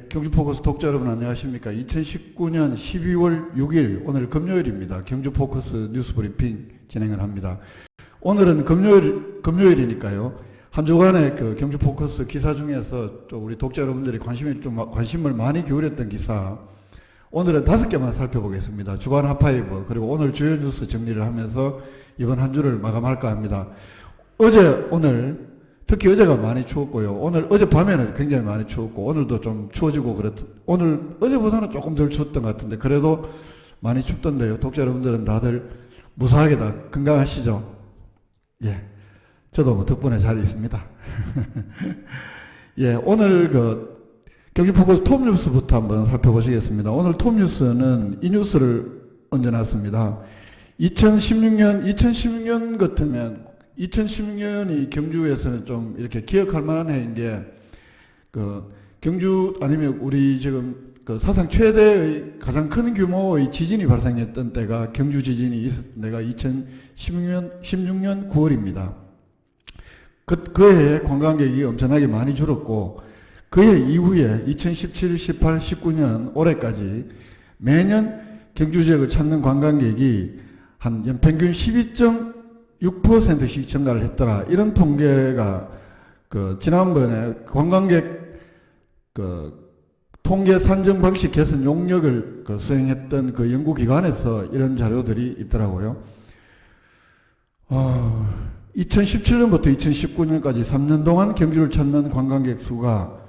경주포커스 독자 여러분 안녕하십니까. 2019년 12월 6일 오늘 금요일입니다. 경주포커스 뉴스브리핑 진행을 합니다. 오늘은 금요일이니까요. 한 주간의 그 경주포커스 기사 중에서 또 우리 독자 여러분들이 관심을 많이 기울였던 기사, 오늘은 5개만 살펴보겠습니다. 주간 핫파이브 그리고 오늘 주요 뉴스 정리를 하면서 이번 한 주를 마감할까 합니다. 오늘 특히 어제가 많이 추웠고요. 어젯밤에는 굉장히 많이 추웠고, 오늘도 좀 추워지고 오늘, 어제보다는 조금 덜 추웠던 것 같은데, 그래도 많이 춥던데요. 독자 여러분들은 다들 무사하게 다 건강하시죠? 예. 저도 뭐 덕분에 잘 있습니다. 예. 오늘 경기포커스 톱뉴스부터 한번 살펴보시겠습니다. 오늘 톱뉴스는 이 뉴스를 얹어놨습니다. 2016년 같으면 2016년이 경주에서는 좀 이렇게 기억할 만한 해인 게, 경주 아니면 우리 지금 사상 최대의 가장 큰 규모의 지진이 발생했던 때가 경주 지진이 내가 2016년 9월입니다. 그 해에 관광객이 엄청나게 많이 줄었고, 그 해 이후에 2017, 18, 19년 올해까지 매년 경주 지역을 찾는 관광객이 한 연평균 12.6%씩 증가를 했더라. 이런 통계가 지난번에 관광객 통계 산정 방식 개선 용역을 수행했던 그 연구기관에서 이런 자료들이 있더라고요. 2017년부터 2019년까지 3년 동안 경주를 찾는 관광객 수가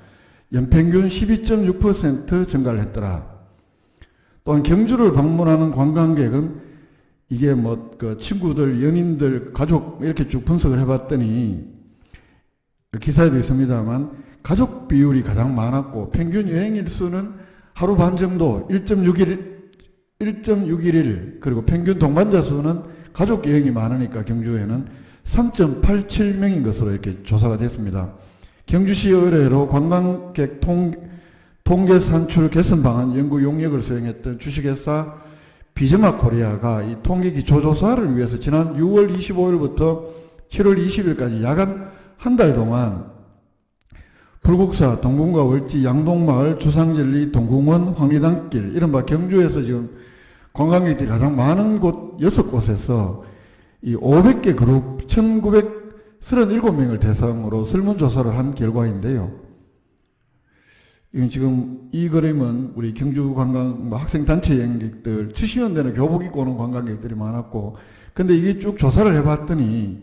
연평균 12.6% 증가를 했더라. 또한 경주를 방문하는 관광객은 이게 친구들, 연인들, 가족 이렇게 쭉 분석을 해봤더니 기사에도 있습니다만 가족 비율이 가장 많았고, 평균 여행일수는 하루 반 정도 1.61일, 그리고 평균 동반자 수는 가족 여행이 많으니까 경주에는 3.87명인 것으로 이렇게 조사가 됐습니다. 경주시 의뢰로 관광객 통계 산출 개선 방안 연구 용역을 수행했던 주식회사 비즈마 코리아가 이 통계 기초 조사를 위해서 지난 6월 25일부터 7월 20일까지 약 한 달 동안 불국사, 동궁과 월지, 양동마을, 주상절리, 동궁원, 황리단길, 이른바 경주에서 지금 관광객들이 가장 많은 곳 6곳에서 이 500개 그룹 1937명을 대상으로 설문조사를 한 결과인데요. 지금 이 그림은 우리 경주 관광 학생단체 여행객들, 70년대는 교복 입고 오는 관광객들이 많았고, 근데 이게 쭉 조사를 해봤더니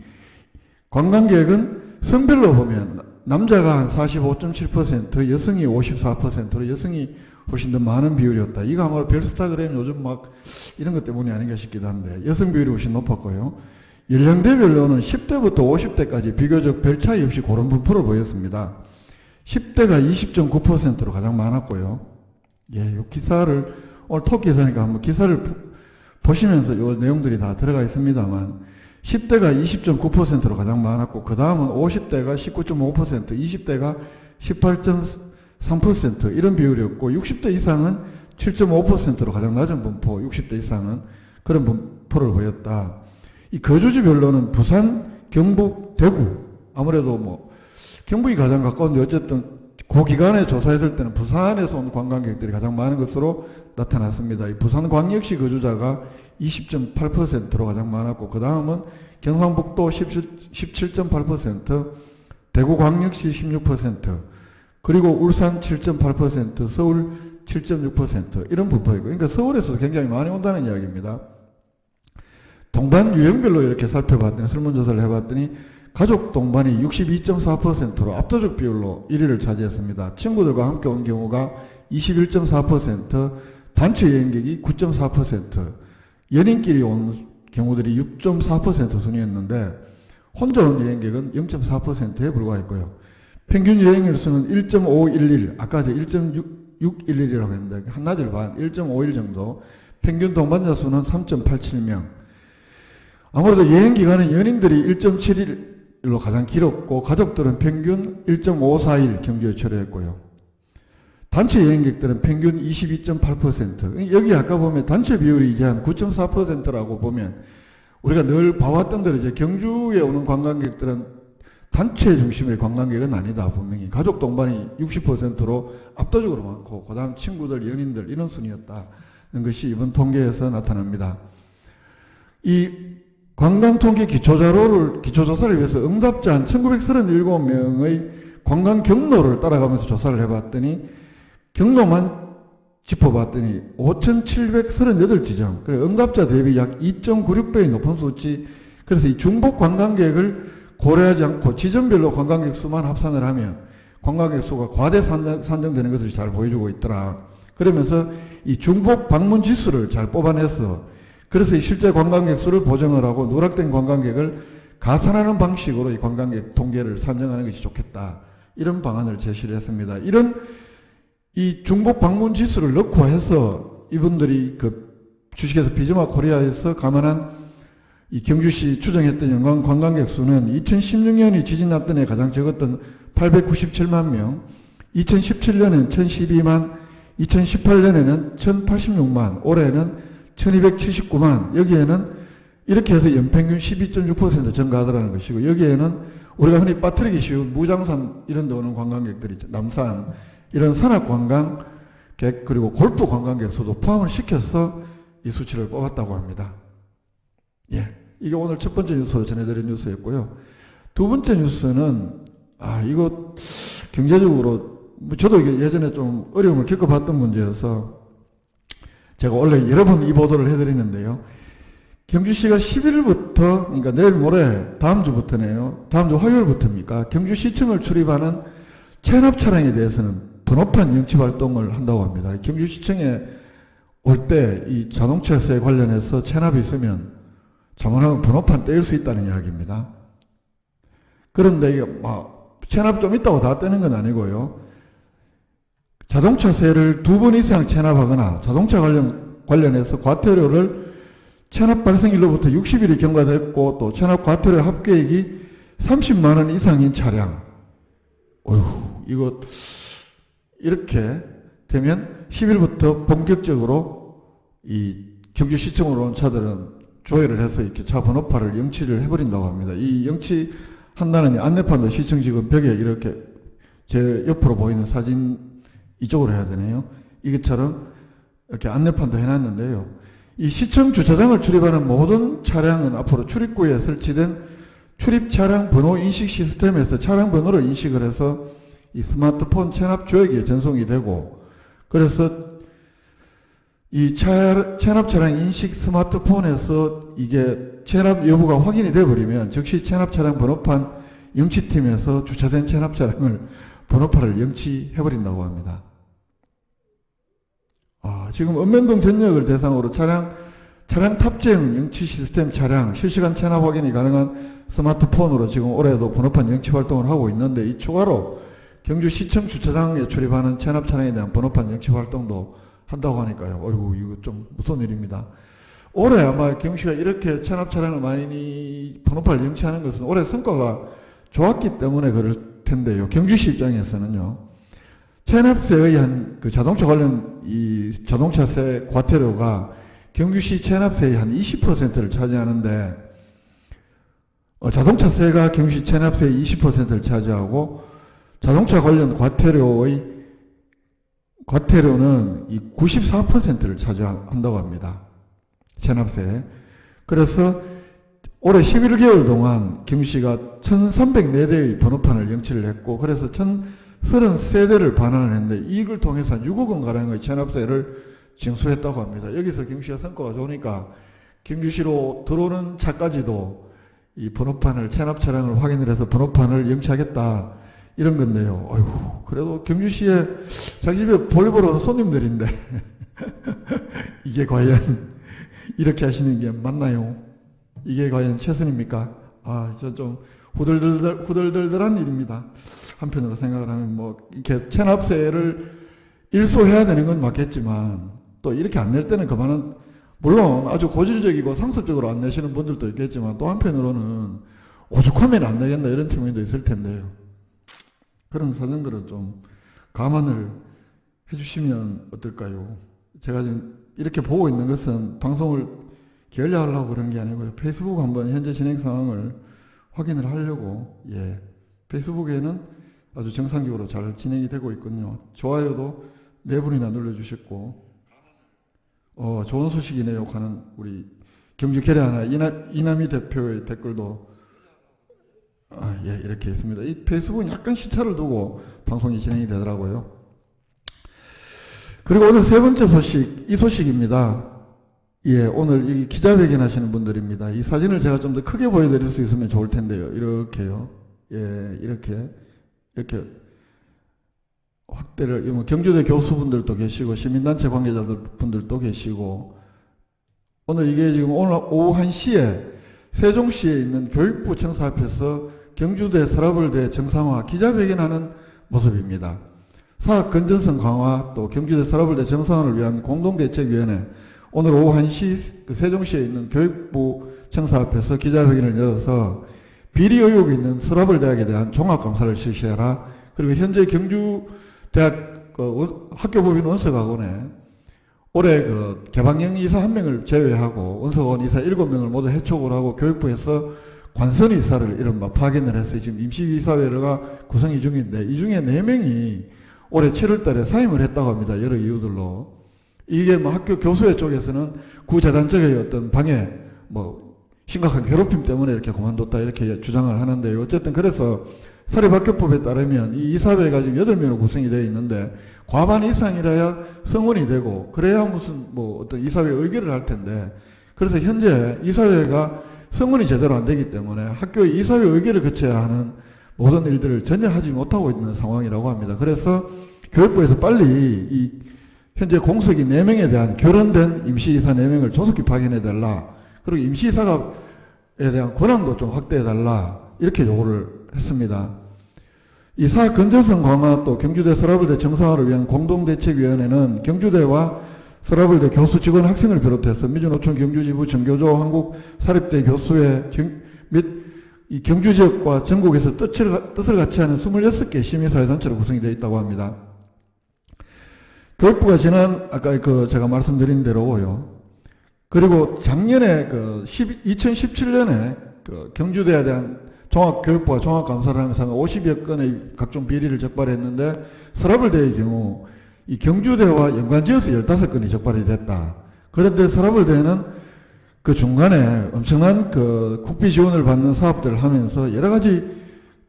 관광객은 성별로 보면 남자가 한 45.7%, 여성이 54%로 여성이 훨씬 더 많은 비율이었다. 이거 아마 별스타그램 요즘 이런 것 때문이 아닌가 싶기도 한데, 여성 비율이 훨씬 높았고요. 연령대별로는 10대부터 50대까지 비교적 별 차이 없이 그런 분포를 보였습니다. 10대가 20.9%로 가장 많았고요. 예, 요 기사를, 오늘 톱 기사니까 한번 기사를 보시면서 요 내용들이 다 들어가 있습니다만, 10대가 20.9%로 가장 많았고, 그 다음은 50대가 19.5%, 20대가 18.3% 이런 비율이었고, 60대 이상은 7.5%로 가장 낮은 분포, 60대 이상은 그런 분포를 보였다. 이 거주지별로는 부산, 경북, 대구, 아무래도 경북이 가장 가까운데 어쨌든 그 기간에 조사했을 때는 부산에서 온 관광객들이 가장 많은 것으로 나타났습니다. 이 부산광역시 거주자가 20.8%로 가장 많았고, 그 다음은 경상북도 17.8%, 대구광역시 16%, 그리고 울산 7.8%, 서울 7.6% 이런 분포이고, 그러니까 서울에서도 굉장히 많이 온다는 이야기입니다. 동반 유형별로 이렇게 살펴봤더니, 설문조사를 해봤더니 가족 동반이 62.4%로 압도적 비율로 1위를 차지했습니다. 친구들과 함께 온 경우가 21.4%, 단체 여행객이 9.4%, 연인끼리 온 경우들이 6.4% 순이었는데, 혼자 온 여행객은 0.4%에 불과했고요. 평균 여행일 수는 1.511, 아까 1.611이라고 했는데 한나절 반, 1.51 정도, 평균 동반자 수는 3.87명. 아무래도 여행기간은 연인들이 1.71로 가장 길었고, 가족들은 평균 1.541 경주에 철회했고요. 단체 여행객들은 평균 22.8%. 여기 아까 보면 단체 비율이 이제 한 9.4%라고 보면, 우리가 늘 봐왔던 대로 이제 경주에 오는 관광객들은 단체 중심의 관광객은 아니다. 분명히 가족 동반이 60%로 압도적으로 많고 그 다음 친구들, 연인들 이런 순이었다는 것이 이번 통계에서 나타납니다. 이 관광통계 기초조사를 위해서 응답자 한 1937명의 관광 경로를 따라가면서 조사를 해봤더니 경로만 짚어봤더니 5,738지점, 응답자 대비 약 2.96배의 높은 수치. 그래서 이 중복 관광객을 고려하지 않고 지점별로 관광객 수만 합산을 하면 관광객 수가 과대 산정되는 것을 잘 보여주고 있더라. 그러면서 이 중복 방문 지수를 잘 뽑아내서 그래서 이 실제 관광객 수를 보정을 하고 누락된 관광객을 가산하는 방식으로 이 관광객 통계를 산정하는 것이 좋겠다. 이런 방안을 제시를 했습니다. 이런 이 중복 방문 지수를 넣고 해서 이분들이 그 주식회사 비즈마 코리아에서 감안한 이 경주시 추정했던 연간 관광객 수는 2016년이 지진 났던 해 가장 적었던 897만 명, 2017년에는 1012만, 2018년에는 1086만, 올해는 1279만, 여기에는 이렇게 해서 연평균 12.6% 증가하더라는 것이고, 여기에는 우리가 흔히 빠뜨리기 쉬운 무장산 이런 데 오는 관광객들이 있죠. 남산, 이런 산악관광객, 그리고 골프 관광객 수도 포함을 시켜서 이 수치를 뽑았다고 합니다. 예. 이게 오늘 첫 번째 뉴스로 전해드린 뉴스였고요. 두 번째 뉴스는, 이거 경제적으로, 저도 이게 예전에 좀 어려움을 겪어봤던 문제여서 제가 원래 여러 번 이 보도를 해드리는데요. 경주시가 11일부터, 그러니까 내일 모레, 다음 주부터네요. 다음 주 화요일부터입니까? 경주시청을 출입하는 체납 차량에 대해서는 번호판 영치 활동을 한다고 합니다. 경주시청에 올 때 이 자동차세 관련해서 체납이 있으면 잘못하면 번호판 떼일 수 있다는 이야기입니다. 그런데 이게 체납 좀 있다고 다 떼는 건 아니고요. 자동차세를 2번 이상 체납하거나 자동차 관련해서 과태료를 체납 발생일로부터 60일이 경과됐고 또 체납 과태료 합계액이 30만 원 이상인 차량. 이거 이렇게 되면 10일부터 본격적으로 이 경주시청으로 온 차들은 조회를 해서 이렇게 차 번호판을 영치를 해버린다고 합니다. 이 영치한다는 안내판도 시청 지금 벽에 이렇게 제 옆으로 보이는 사진 이쪽으로 해야 되네요. 이것처럼 이렇게 안내판도 해놨는데요. 이 시청 주차장을 출입하는 모든 차량은 앞으로 출입구에 설치된 출입 차량 번호 인식 시스템에서 차량 번호를 인식을 해서 이 스마트폰 체납 조회기에 전송이 되고, 그래서 이 체납 차량 인식 스마트폰에서 이게 체납 여부가 확인이 되어버리면 즉시 체납 차량 번호판 영치팀에서 주차된 체납 차량을 번호판을 영치해버린다고 합니다. 지금 읍면동 전역을 대상으로 차량 탑재형 영치 시스템 차량 실시간 체납 확인이 가능한 스마트폰으로 지금 올해도 번호판 영치 활동을 하고 있는데, 이 추가로 경주시청 주차장에 출입하는 체납 차량에 대한 번호판 영치 활동도 한다고 하니까요. 이거 좀 무서운 일입니다. 올해 아마 경주시가 이렇게 체납 차량을 많이 번호판을 영치하는 것은 올해 성과가 좋았기 때문에 그럴 텐데요. 경주시 입장에서는요. 체납세에 의한 그 자동차 관련 이 자동차세 과태료가 경주시 체납세의 한 20%를 차지하는데, 자동차세가 경주시 체납세의 20%를 차지하고 자동차 관련 과태료는 이 94%를 차지한다고 합니다. 체납세. 그래서 올해 11개월 동안 경주시가 1,304대의 번호판을 영치를 했고, 그래서 1,033대를 반환을 했는데 이익을 통해서 한 6억 원 가량의 체납세를 징수했다고 합니다. 여기서 경주시가 성과가 좋으니까 경주시로 들어오는 차까지도 이 번호판을 체납 차량을 확인을 해서 번호판을 영치하겠다 이런 건데요. 그래도 경주시에 자기 집에 볼일 오는 손님들인데 이게 과연 이렇게 하시는 게 맞나요? 이게 과연 최선입니까? 저 좀 후덜덜한 일입니다. 한편으로 생각을 하면 이렇게 체납세를 일소해야 되는 건 맞겠지만 또 이렇게 안 낼 때는 그만은 물론 아주 고질적이고 상습적으로 안 내시는 분들도 있겠지만 또 한편으로는 오죽하면 안 되겠나 이런 측면도 있을 텐데요. 그런 사정들은 좀 감안을 해주시면 어떨까요? 제가 지금 이렇게 보고 있는 것은 방송을 게을리하려고 그런 게 아니고요. 페이스북 한번 현재 진행 상황을 확인을 하려고 페이스북에는 아주 정상적으로 잘 진행이 되고 있군요. 좋아요도 4분이나 눌러주셨고, 좋은 소식이네요 하는 우리 경주 계량하나 이남희 대표의 댓글도 예, 이렇게 있습니다. 이 페이스북은 약간 시차를 두고 방송이 진행이 되더라고요. 그리고 오늘 세 번째 소식, 이 소식입니다. 예, 오늘 이 기자회견 하시는 분들입니다. 이 사진을 제가 좀 더 크게 보여드릴 수 있으면 좋을 텐데요. 이렇게요. 예, 이렇게 확대를, 경주대 교수분들도 계시고, 시민단체 관계자들 분들도 계시고, 오늘 이게 지금 오늘 오후 1시에 세종시에 있는 교육부 청사 앞에서 경주대 서라벌대 정상화 기자회견하는 모습입니다. 사학 건전성 강화 또 경주대 서라벌대 정상화를 위한 공동대책위원회, 오늘 오후 1시 세종시에 있는 교육부 청사 앞에서 기자회견을 열어서 비리 의혹이 있는 서라벌대학에 대한 종합감사를 실시해라. 그리고 현재 경주대학 학교법인 원석학원에 올해 개방형 이사 1명을 제외하고 원석원 이사 7명을 모두 해촉을 하고 교육부에서 관선 이사를 이른바 파견을 해서 지금 임시이사회가 구성이 중인데, 이 중에 4명이 올해 7월 달에 사임을 했다고 합니다. 여러 이유들로. 이게 학교 교수회 쪽에서는 구재단 쪽의 어떤 방해, 심각한 괴롭힘 때문에 이렇게 그만뒀다 이렇게 주장을 하는데요. 어쨌든 그래서 사립학교법에 따르면 이 이사회가 지금 8명으로 구성이 되어 있는데, 과반 이상이라야 성원이 되고, 그래야 무슨 어떤 이사회 의결을 할 텐데, 그래서 현재 이사회가 성원이 제대로 안 되기 때문에 학교의 이사회 의결을 거쳐야 하는 모든 일들을 전혀 하지 못하고 있는 상황이라고 합니다. 그래서 교육부에서 빨리 이 현재 공석이 4명에 대한 결혼된 임시이사 4명을 조속히 파견해달라. 그리고 임시이사에 대한 권한도 좀 확대해달라. 이렇게 요구를 했습니다. 이 사학 건전성 강화 또 경주대 서라벌대 정상화를 위한 공동대책위원회는 경주대와 서라벌대 교수 직원 학생을 비롯해서 민주노총 경주지부 정교조 한국사립대 교수회 및 이 경주지역과 전국에서 뜻을 같이 하는 26개 시민사회단체로 구성이 되어 있다고 합니다. 교육부가 지난 아까 제가 말씀드린 대로요. 그리고 작년에 2017년에 경주대에 대한 교육부가 종합감사를 하면서 50여 건의 각종 비리를 적발했는데, 서라벌대의 경우 이 경주대와 연관지어서 15건이 적발이 됐다. 그런데 서라벌대는 그 중간에 엄청난 국비 지원을 받는 사업들을 하면서 여러 가지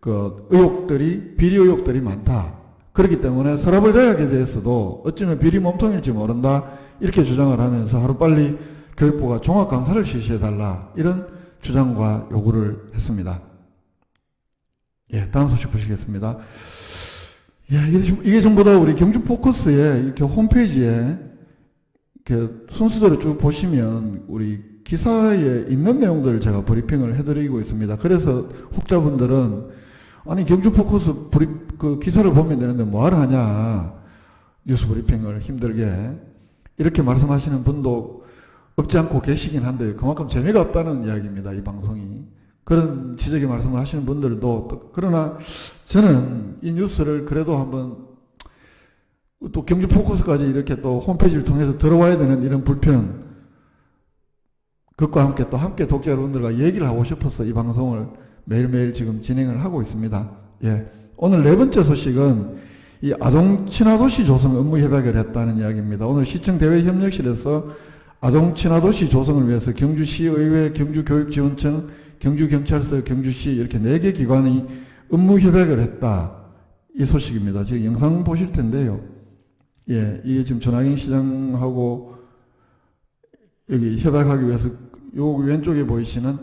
비리 의혹들이 많다. 그렇기 때문에 서라벌대학에 대해서도 어쩌면 비리 몸통일지 모른다. 이렇게 주장을 하면서 하루빨리 교육부가 종합감사를 실시해달라. 이런 주장과 요구를 했습니다. 예, 다음 소식 보시겠습니다. 예, 이게 전부 다 우리 경주 포커스에 이렇게 홈페이지에 이렇게 순서대로 쭉 보시면 우리 기사에 있는 내용들을 제가 브리핑을 해드리고 있습니다. 그래서 혹자분들은 아니 경주 포커스 기사를 보면 되는데 뭐하러 하냐, 뉴스 브리핑을 힘들게, 이렇게 말씀하시는 분도 없지 않고 계시긴 한데 그만큼 재미가 없다는 이야기입니다. 이 방송이. 그런 지적의 말씀을 하시는 분들도, 그러나 저는 이 뉴스를 그래도 한번 또 경주 포커스까지 이렇게 또 홈페이지를 통해서 들어와야 되는 이런 불편, 그것과 함께 독자 여러분들과 얘기를 하고 싶어서 이 방송을 매일매일 지금 진행을 하고 있습니다. 예. 오늘 4번째 소식은 이 아동 친화도시 조성 업무 협약을 했다는 이야기입니다. 오늘 시청 대외 협력실에서 아동 친화도시 조성을 위해서 경주시의회, 경주교육지원청, 경주경찰서, 경주시 이렇게 4개 기관이 업무 협약을 했다. 이 소식입니다. 지금 영상 보실 텐데요. 예, 이게 지금 전학인 시장하고 여기 협약하기 위해서 요 왼쪽에 보이시는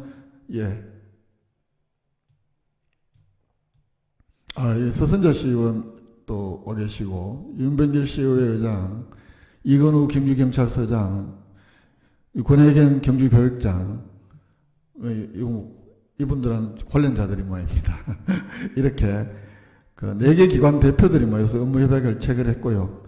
서선자 시의원 또 와 계시고, 윤병길 시의회 의장, 이건우 경주경찰서장, 권혜경 경주교육장, 이분들은 관련자들이 모입니다. 이렇게 4개 기관 대표들이 모여서 업무협약을 체결했고요.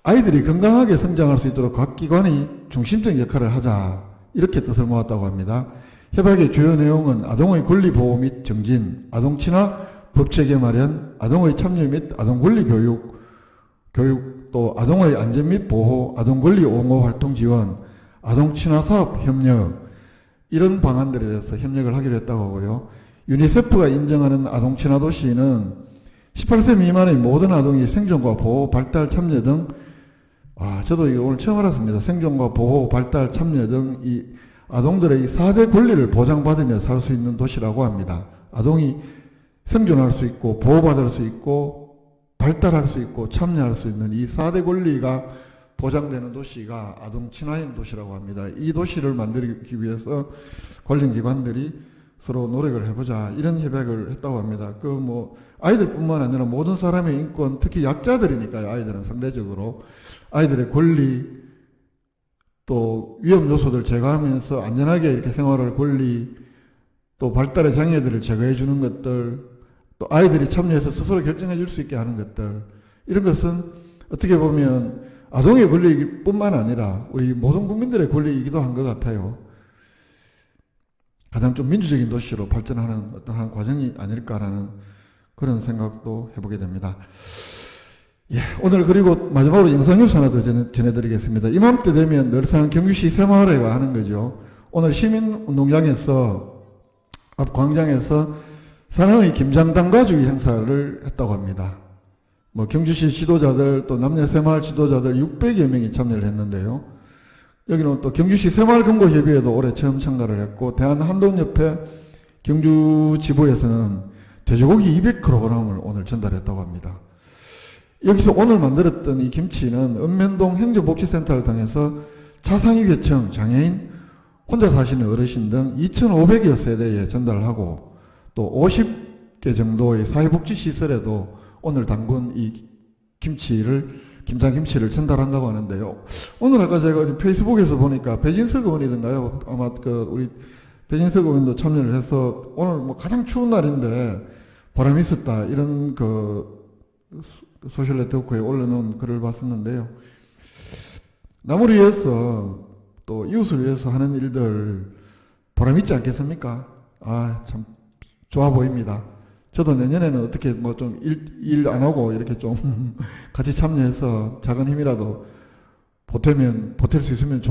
아이들이 건강하게 성장할 수 있도록 각 기관이 중심적 역할을 하자, 이렇게 뜻을 모았다고 합니다. 협약의 주요 내용은 아동의 권리 보호 및 정진, 아동 친화 법체계 마련, 아동의 참여 및 아동 권리 교육, 또 아동의 안전 및 보호, 아동 권리 옹호 활동 지원, 아동 친화 사업 협력, 이런 방안들에 대해서 협력을 하기로 했다고 하고요. 유니세프가 인정하는 아동 친화 도시는 18세 미만의 모든 아동이 생존과 보호, 발달, 참여 등, 저도 이거 오늘 처음 알았습니다. 생존과 보호, 발달, 참여 등 이 아동들의 4대 권리를 보장받으며 살 수 있는 도시라고 합니다. 아동이 생존할 수 있고, 보호받을 수 있고, 발달할 수 있고, 참여할 수 있는 이 4대 권리가 보장되는 도시가 아동 친화형 도시라고 합니다. 이 도시를 만들기 위해서 관련기관들이 서로 노력을 해보자, 이런 협약을 했다고 합니다. 아이들뿐만 아니라 모든 사람의 인권, 특히 약자들이니까요. 아이들은 상대적으로 아이들의 권리, 또 위험 요소들 제거하면서 안전하게 이렇게 생활할 권리, 또 발달의 장애들을 제거해 주는 것들, 또 아이들이 참여해서 스스로 결정해 줄 수 있게 하는 것들, 이런 것은 어떻게 보면 아동의 권리뿐만 아니라 우리 모든 국민들의 권리이기도 한 것 같아요. 가장 좀 민주적인 도시로 발전하는 어떠한 과정이 아닐까라는 그런 생각도 해보게 됩니다. 오늘 그리고 마지막으로 영상뉴스 하나 더 전해드리겠습니다. 이맘때 되면 늘상 경주시 새마을회가 하는 거죠. 오늘 시민운동장에서, 앞 광장에서 사랑의 김장당 가주기 행사를 했다고 합니다. 경주시 지도자들, 또 남녀 새마을 지도자들 600여 명이 참여를 했는데요. 여기는 또 경주시 새마을금고협의회도 올해 처음 참가를 했고, 대한한동협회 경주지부에서는 돼지고기 200kg을 오늘 전달했다고 합니다. 여기서 오늘 만들었던 이 김치는 읍면동 행정복지센터를 통해서 차상위계층, 장애인, 혼자 사시는 어르신 등 2,500여 세대에 전달하고, 또 50개 정도의 사회복지시설에도 오늘 담근 이 김장김치를 전달한다고 하는데요. 오늘 아까 제가 페이스북에서 보니까 배진석 의원이던가요? 아마 우리 배진석 의원도 참여를 해서 오늘 가장 추운 날인데 보람이 있었다, 이런 소셜네트워크에 올려놓은 글을 봤었는데요. 남을 위해서, 또 이웃을 위해서 하는 일들 보람 있지 않겠습니까? 참 좋아 보입니다. 저도 내년에는 어떻게 좀 일 안 하고 이렇게 좀 같이 참여해서 작은 힘이라도 보탤 수 있으면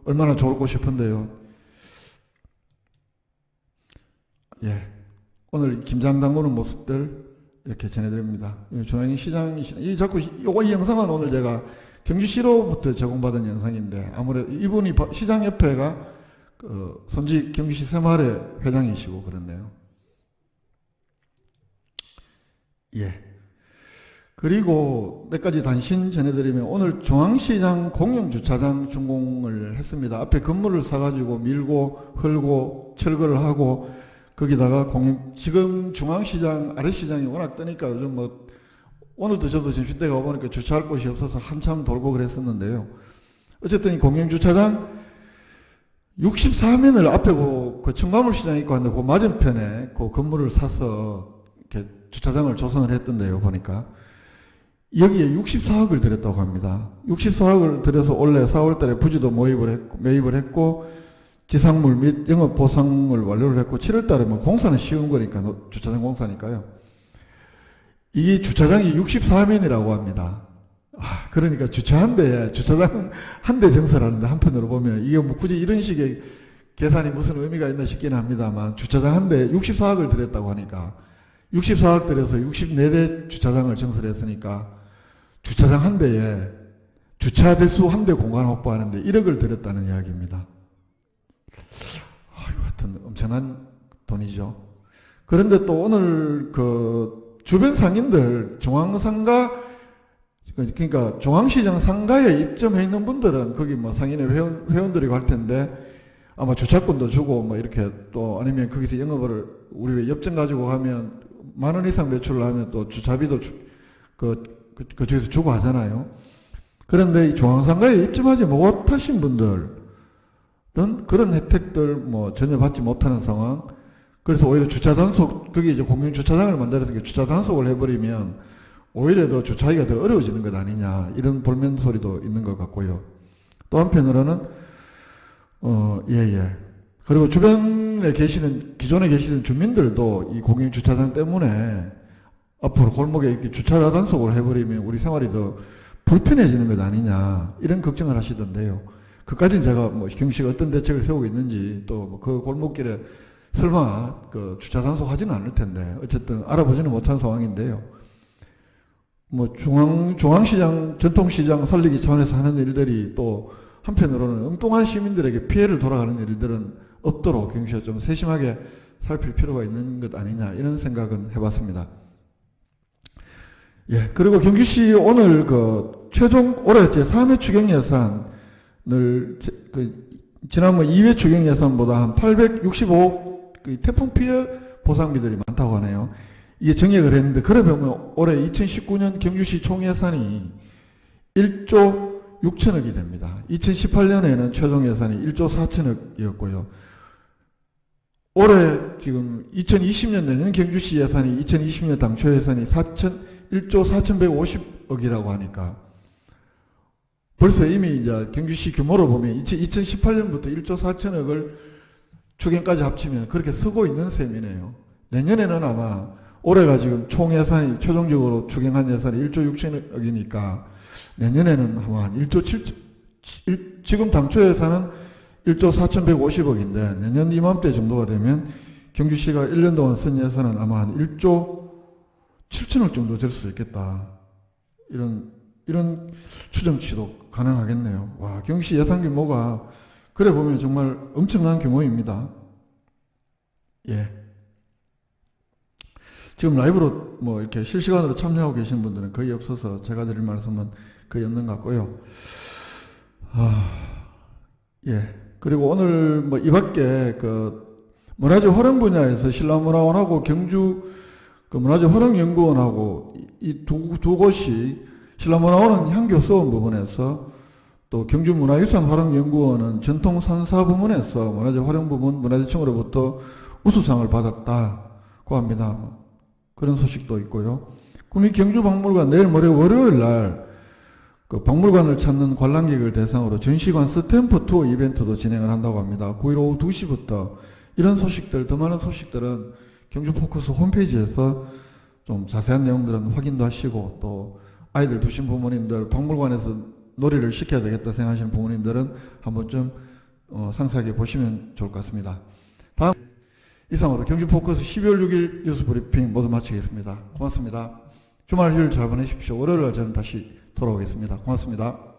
얼마나 좋을까 싶은데요. 오늘 김장 담그는 모습들 이렇게 전해드립니다. 중앙인 시장이시네. 자꾸 이 영상은 오늘 제가 경주시로부터 제공받은 영상인데, 아무래도 이분이 시장협회가 선지 경주시 새마을회 회장이시고 그렇네요. 그리고 몇 가지 단신 전해드리면, 오늘 중앙시장 공영주차장 준공을 했습니다. 앞에 건물을 사가지고 밀고 헐고 철거를 하고, 거기다가 지금 중앙시장, 아랫시장이 워낙 뜨니까 요즘 오늘도 저도 점심때가 오보니까 주차할 곳이 없어서 한참 돌고 그랬었는데요. 어쨌든 이 공영주차장 64면을 앞에 그 청가물 시장 있고 한데, 그 맞은편에 그 건물을 사서 이렇게 주차장을 조성을 했던데요, 보니까. 여기에 64억을 들였다고 합니다. 64억을 들여서 올해 4월달에 부지도 매입을 했고, 지상물 및 영업 보상을 완료를 했고, 7월달에 공사는 쉬운 거니까, 주차장 공사니까요. 이 주차장이 64면이라고 합니다. 그러니까 주차장 한 대 증설하는데, 한편으로 보면 이게 굳이 이런 식의 계산이 무슨 의미가 있나 싶기는 합니다만, 주차장 한 대 64억을 들였다고 하니까 64억 들여서 64대 주차장을 증설했으니까 주차장 한 대에 주차 대수 한 대 공간 확보하는데 1억을 들였다는 이야기입니다. 하여튼 엄청난 돈이죠. 그런데 또 오늘 주변 상인들, 그러니까 중앙시장 상가에 입점해 있는 분들은 거기 상인의 회원들이 갈 텐데, 아마 주차권도 주고 이렇게, 또 아니면 거기서 영업을 우리 엽전 가지고 가면 10,000원 이상 매출을 하면 또 주차비도 그쪽에서 주고 하잖아요. 그런데 이 중앙상가에 입점하지 못하신 분들은 그런 혜택들 전혀 받지 못하는 상황. 그래서 오히려 거기 이제 공영주차장을 만들어서 주차단속을 해버리면 오히려 더 주차하기가 더 어려워지는 것 아니냐, 이런 볼멘 소리도 있는 것 같고요. 또 한편으로는 그리고 기존에 계시는 주민들도 이 공영주차장 때문에 앞으로 골목에 이렇게 주차 단속을 해버리면 우리 생활이 더 불편해지는 것 아니냐, 이런 걱정을 하시던데요. 그까지는 제가 경시가 어떤 대책을 세우고 있는지, 또 그 골목길에 설마 그 주차 단속하지는 않을 텐데 어쨌든 알아보지는 못한 상황인데요. 뭐 중앙시장, 전통시장 살리기 차원에서 하는 일들이 또 한편으로는 엉뚱한 시민들에게 피해를 돌아가는 일들은 없도록 경시가 좀 세심하게 살필 필요가 있는 것 아니냐 이런 생각은 해봤습니다. 예, 그리고 경주시 오늘 그 최종 올해 제3회 추경 예산을 지난번 2회 추경 예산보다 한 865억 태풍 피해 보상비들이 많다고 하네요. 이게 정액을 했는데 그래 보면 올해 2019년 경주시 총 예산이 1조 6천억이 됩니다. 2018년에는 최종 예산이 1조 4천억이었고요. 올해 지금 2020년 내년 경주시 예산이 2020년 당초 예산이 1조 4,150억이라고 하니까 벌써 이미 이제 경주시 규모로 보면 2018년부터 1조 4천억을 추경까지 합치면 그렇게 쓰고 있는 셈이네요. 내년에는 아마 올해가 지금 총 예산이 최종적으로 추경한 예산이 1조 6천억이니까 내년에는 아마 한 1조 7천, 지금 당초 예산은 1조 4,150억인데 내년 이맘때 정도가 되면 경주시가 1년 동안 쓴 예산은 아마 한 1조 7천억 정도 될 수 있겠다. 이런 추정치도 가능하겠네요. 와, 경주시 예산 규모가 그래 보면 정말 엄청난 규모입니다. 예. 지금 라이브로 뭐 이렇게 실시간으로 참여하고 계신 분들은 거의 없어서 제가 드릴 말씀은 거의 없는 것 같고요. 예. 그리고 오늘 뭐 이 밖에 그 문화재 활용 분야에서 신라문화원하고 경주 그 문화재 활용연구원하고 이 두 곳이 신라문화원은 향교수원 부분에서 또 경주문화유산 활용연구원은 전통산사 부문에서 문화재 활용 부문 문화재청으로부터 우수상을 받았다고 합니다. 그런 소식도 있고요. 그럼 이 경주박물관 내일 모레 월요일 날 그 박물관을 찾는 관람객을 대상으로 전시관 스탬프 투어 이벤트도 진행을 한다고 합니다. 9일 오후 2시부터 이런 소식들, 더 많은 소식들은 경주포커스 홈페이지에서 좀 자세한 내용들은 확인도 하시고 또 아이들 두신 부모님들 박물관에서 놀이를 시켜야 되겠다 생각하시는 부모님들은 한번좀 상세하게 보시면 좋을 것 같습니다. 다음 이상으로 경주포커스 12월 6일 뉴스 브리핑 모두 마치겠습니다. 고맙습니다. 주말 휴일 잘 보내십시오. 월요일 날 저는 다시 돌아오겠습니다. 고맙습니다.